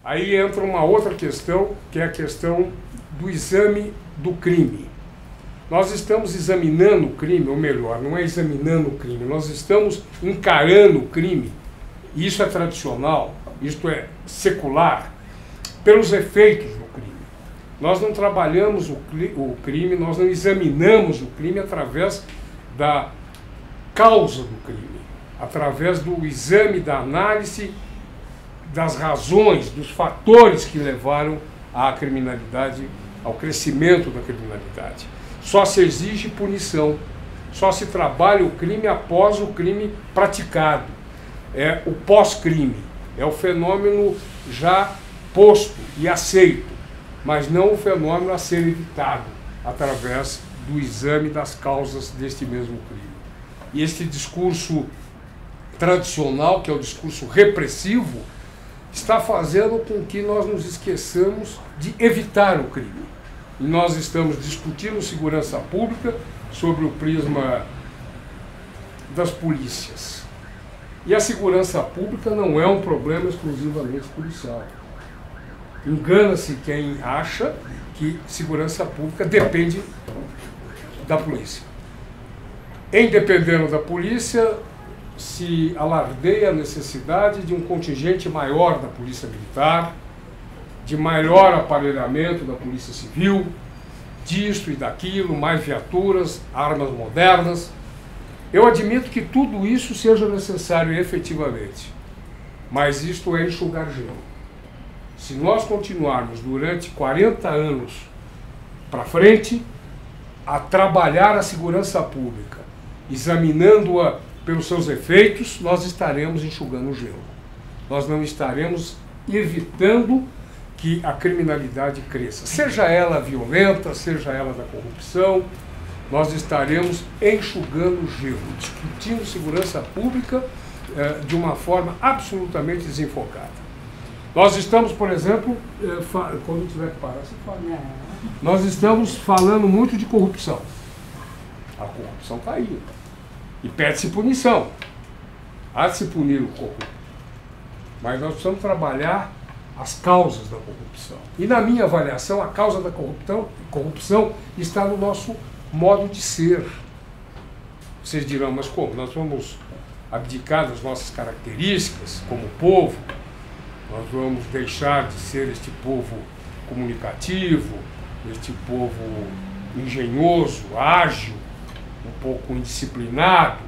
Aí entra uma outra questão, que é a questão do exame do crime. Nós estamos examinando o crime, ou melhor, não é examinando o crime, nós estamos encarando o crime, e isso é tradicional, isto é secular, pelos efeitos do crime. Nós não trabalhamos o crime, nós não examinamos o crime através da causa do crime, através do exame, da análise das razões, dos fatores que levaram à criminalidade, ao crescimento da criminalidade. Só se exige punição, só se trabalha o crime após o crime praticado. É o pós-crime, é o fenômeno já posto e aceito, mas não o fenômeno a ser evitado através do exame das causas deste mesmo crime. E este discurso tradicional, que é o discurso repressivo, está fazendo com que nós nos esqueçamos de evitar o crime. E nós estamos discutindo segurança pública sobre o prisma das polícias. E a segurança pública não é um problema exclusivamente policial. Engana-se quem acha que segurança pública depende da polícia. Em dependendo da polícia, se alardeia a necessidade de um contingente maior da Polícia Militar, de maior aparelhamento da Polícia Civil, disto e daquilo, mais viaturas, armas modernas. Eu admito que tudo isso seja necessário efetivamente, mas isto é enxugar gelo. Se nós continuarmos durante 40 anos para frente a trabalhar a segurança pública, examinando-a pelos seus efeitos, nós estaremos enxugando o gelo. Nós não estaremos evitando que a criminalidade cresça. Seja ela violenta, seja ela da corrupção, nós estaremos enxugando o gelo, discutindo segurança pública de uma forma absolutamente desenfocada. Nós estamos, por exemplo, quando tiver que parar, você fala. Nós estamos falando muito de corrupção. A corrupção está aí. E pede-se punição. Há de se punir o corrupto. Mas nós precisamos trabalhar as causas da corrupção. E na minha avaliação, a causa da corrupção está no nosso modo de ser. Vocês dirão, mas como? Nós vamos abdicar das nossas características como povo? Nós vamos deixar de ser este povo comunicativo, este povo engenhoso, ágil, um pouco indisciplinado?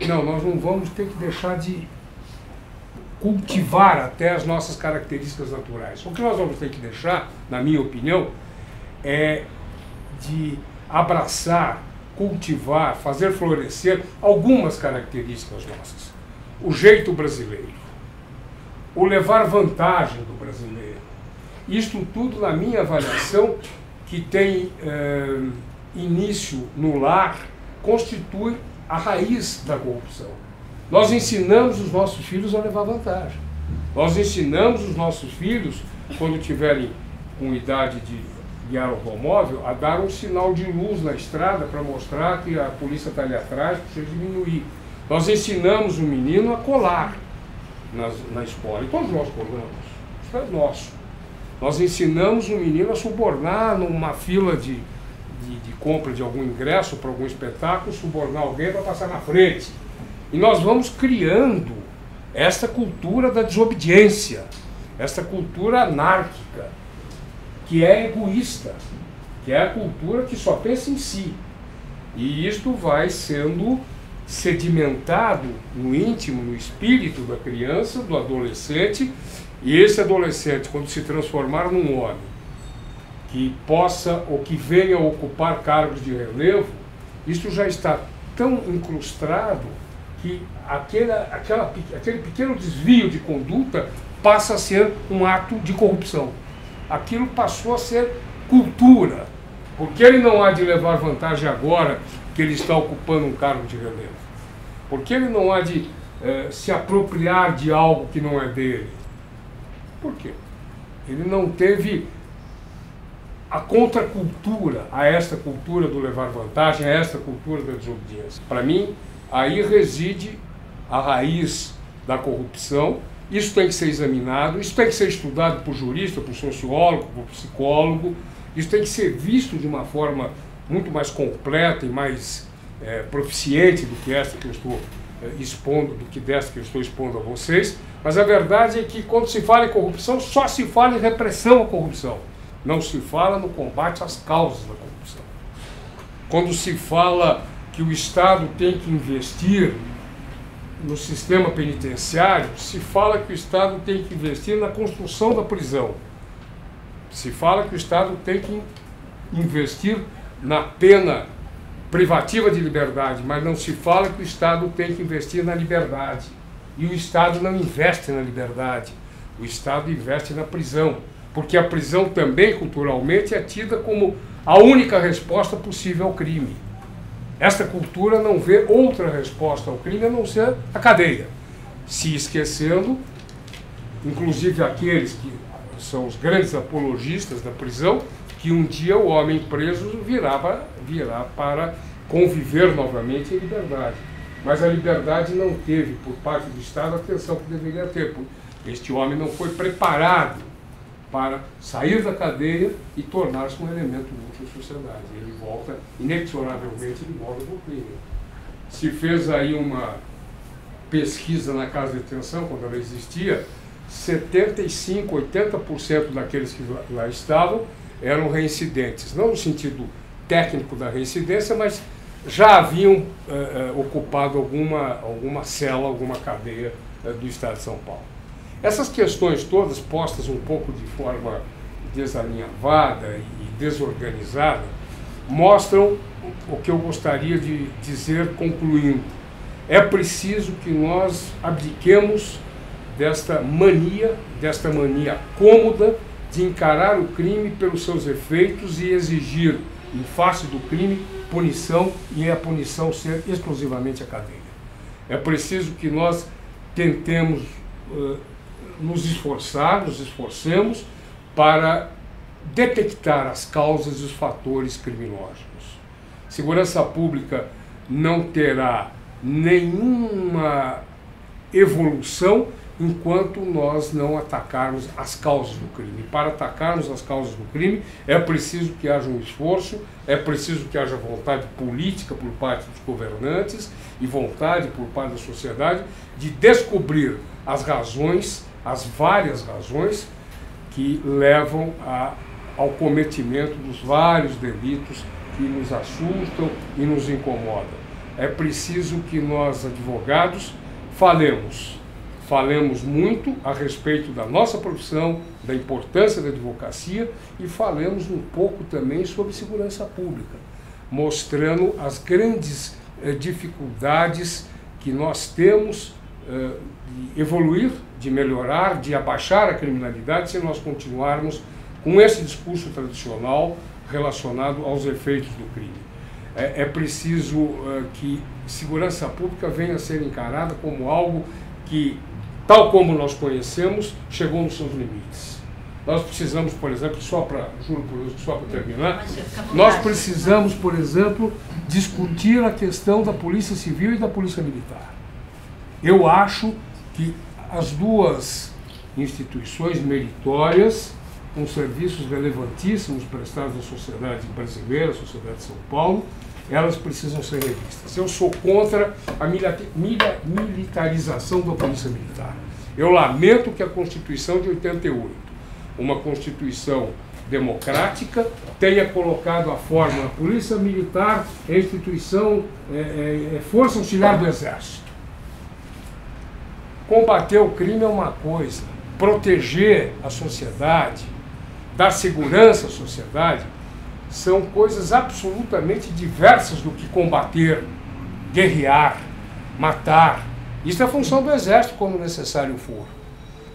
Não, nós não vamos ter que deixar de cultivar até as nossas características naturais. O que nós vamos ter que deixar, na minha opinião, é de abraçar, cultivar, fazer florescer algumas características nossas. O jeito brasileiro, o levar vantagem do brasileiro. Isto tudo, na minha avaliação, que tem início no lar, constitui a raiz da corrupção. Nós ensinamos os nossos filhos a levar vantagem. Nós ensinamos os nossos filhos, quando tiverem com idade de guiar automóvel, a dar um sinal de luz na estrada para mostrar que a polícia está ali atrás, precisa diminuir. Nós ensinamos o menino a colar na escola, e todos nós colamos, isso é nosso. Nós ensinamos o menino a subornar numa fila de compra de algum ingresso para algum espetáculo, subornar alguém para passar na frente. E nós vamos criando esta cultura da desobediência, esta cultura anárquica, que é egoísta, que é a cultura que só pensa em si. E isto vai sendo sedimentado no íntimo, no espírito da criança, do adolescente, e esse adolescente, quando se transformar num homem que possa ou que venha ocupar cargos de relevo, isso já está tão incrustado que aquele pequeno desvio de conduta passa a ser um ato de corrupção. Aquilo passou a ser cultura, porque ele não há de levar vantagem agora que ele está ocupando um cargo de relevo, porque ele não há de se apropriar de algo que não é dele. Por quê? Ele não teve a contracultura a esta cultura do levar vantagem, a esta cultura da desobediência. Para mim, aí reside a raiz da corrupção Isso tem que ser examinado, isso tem que ser estudado por jurista, por sociólogo, por psicólogo, isso tem que ser visto de uma forma muito mais completa e mais proficiente do que esta que eu estou expondo, do que desta que eu estou expondo a vocês. Mas a verdade é que quando se fala em corrupção, só se fala em repressão à corrupção. Não se fala no combate às causas da corrupção. Quando se fala que o Estado tem que investir no sistema penitenciário, se fala que o Estado tem que investir na construção da prisão. Se fala que o Estado tem que investir na pena privativa de liberdade, mas não se fala que o Estado tem que investir na liberdade. E o Estado não investe na liberdade, o Estado investe na prisão, porque a prisão também, culturalmente, é tida como a única resposta possível ao crime. Esta cultura não vê outra resposta ao crime a não ser a cadeia, se esquecendo, inclusive aqueles que são os grandes apologistas da prisão, que um dia o homem preso virá para conviver novamente em liberdade. Mas a liberdade não teve, por parte do Estado, a atenção que deveria ter. Este homem não foi preparado para sair da cadeia e tornar-se um elemento útil à sociedade. Ele volta, inexoravelmente, ele volta para o crime. Se fez aí uma pesquisa na casa de detenção, quando ela existia, 75%, 80% daqueles que lá estavam eram reincidentes. Não no sentido técnico da reincidência, mas já haviam ocupado alguma cela, alguma cadeia do Estado de São Paulo. Essas questões todas, postas um pouco de forma desalinhavada e desorganizada, mostram o que eu gostaria de dizer concluindo. É preciso que nós abdiquemos desta mania cômoda de encarar o crime pelos seus efeitos e exigir, em face do crime, punição, e a punição ser exclusivamente a cadeia. É preciso que nós tentemos nos esforcemos para detectar as causas e os fatores criminosos. Segurança pública não terá nenhuma evolução enquanto nós não atacarmos as causas do crime. Para atacarmos as causas do crime, é preciso que haja um esforço, é preciso que haja vontade política por parte dos governantes e vontade por parte da sociedade de descobrir as razões, as várias razões que levam ao cometimento dos vários delitos que nos assustam e nos incomodam. É preciso que nós, advogados, falemos muito a respeito da nossa profissão, da importância da advocacia, e falemos um pouco também sobre segurança pública, mostrando as grandes dificuldades que nós temos de evoluir, de melhorar, de abaixar a criminalidade se nós continuarmos com esse discurso tradicional relacionado aos efeitos do crime. É preciso que segurança pública venha a ser encarada como algo que, tal como nós conhecemos, chegou nos seus limites. Nós precisamos, por exemplo, só para terminar, nós precisamos, por exemplo, discutir a questão da Polícia Civil e da Polícia Militar. Eu acho que as duas instituições meritórias, com serviços relevantíssimos prestados à sociedade brasileira, à sociedade de São Paulo, elas precisam ser revistas. Eu sou contra a militarização da Polícia Militar. Eu lamento que a Constituição de 88, uma Constituição democrática, tenha colocado a fórmula Polícia Militar é instituição, força auxiliar do Exército. Combater o crime é uma coisa, proteger a sociedade, dar segurança à sociedade, são coisas absolutamente diversas do que combater, guerrear, matar. Isso é função do Exército quando necessário for.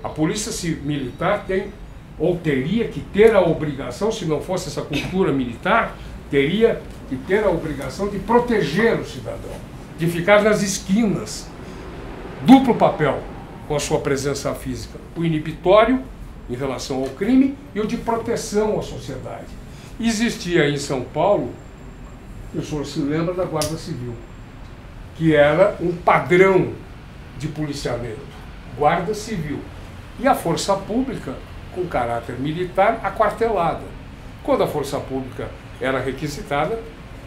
A Polícia Militar tem, ou teria que ter a obrigação, se não fosse essa cultura militar, teria que ter a obrigação de proteger o cidadão, de ficar nas esquinas. Duplo papel com a sua presença física, o inibitório em relação ao crime e o de proteção à sociedade. Existia em São Paulo, o senhor se lembra da Guarda Civil, que era um padrão de policiamento. guarda civil. E a força pública, com caráter militar, aquartelada. Quando a força pública era requisitada,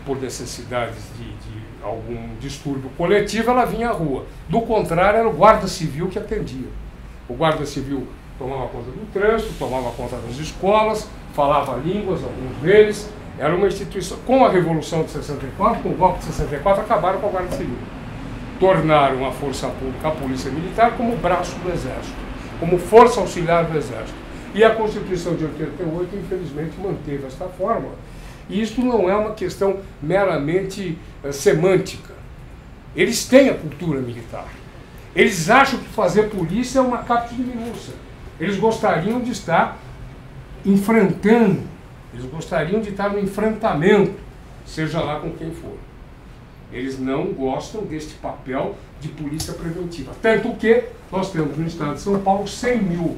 por necessidades de algum distúrbio coletivo, ela vinha à rua. Do contrário, era o guarda civil que atendia. O guarda civil tomava conta do trânsito, tomava conta das escolas, falava línguas, alguns deles. Era uma instituição. Com a Revolução de 64, com o golpe de 64, acabaram com a Guarda Civil. Tornaram a força pública, a polícia militar, como braço do Exército, como força auxiliar do Exército. E a Constituição de 88, infelizmente, manteve esta fórmula. E isso não é uma questão meramente semântica. Eles têm a cultura militar. Eles acham que fazer polícia é uma capta de minúcia. Eles gostariam de estar enfrentando, eles gostariam de estar no enfrentamento, seja lá com quem for. Eles não gostam deste papel de polícia preventiva. Tanto que nós temos no estado de São Paulo 100 mil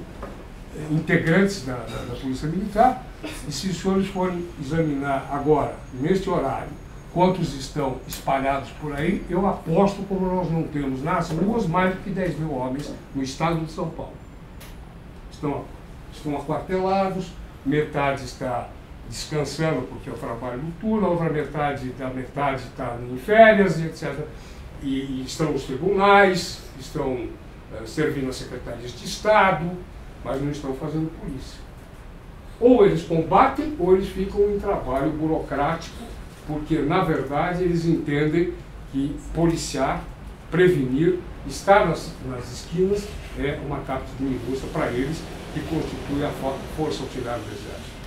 integrantes da Polícia Militar, e se os senhores forem examinar agora, neste horário, quantos estão espalhados por aí, eu aposto como nós não temos nas ruas mais do que 10 mil homens no estado de São Paulo. Estão aquartelados, metade está descansando porque é o trabalho do turno, a outra metade está em férias, etc. E estão nos tribunais, estão servindo as secretarias de Estado, mas não estão fazendo polícia. Ou eles combatem, ou eles ficam em trabalho burocrático, porque, na verdade, eles entendem que policiar, prevenir, estar nas esquinas é uma capta de minúcia para eles, que constitui a força auxiliar do Exército.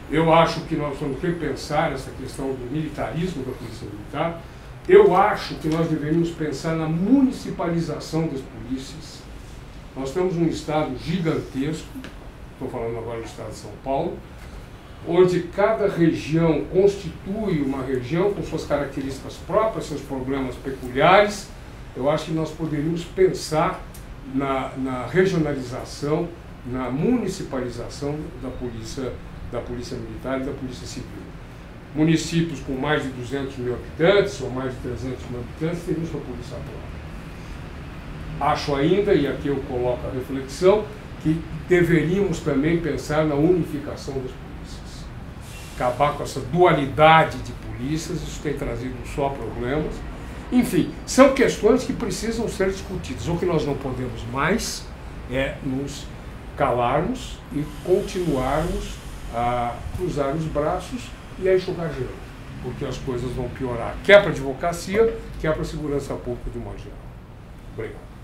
Eu acho que nós vamos repensar essa questão do militarismo da Polícia Militar. Eu acho que nós deveríamos pensar na municipalização das polícias. Nós temos um estado gigantesco, estou falando agora do estado de São Paulo, onde cada região constitui uma região com suas características próprias, seus problemas peculiares. Eu acho que nós poderíamos pensar na regionalização, na municipalização da polícia militar e da polícia civil. Municípios com mais de 200 mil habitantes ou mais de 300 mil habitantes teriam sua polícia própria. Acho ainda, e aqui eu coloco a reflexão, que deveríamos também pensar na unificação das polícias. Acabar com essa dualidade de polícias, isso tem trazido só problemas. Enfim, são questões que precisam ser discutidas. O que nós não podemos mais é nos calarmos e continuarmos a cruzar os braços e a enxugar gelo, porque as coisas vão piorar, quer para a advocacia, quer para a segurança pública de modo geral. Obrigado.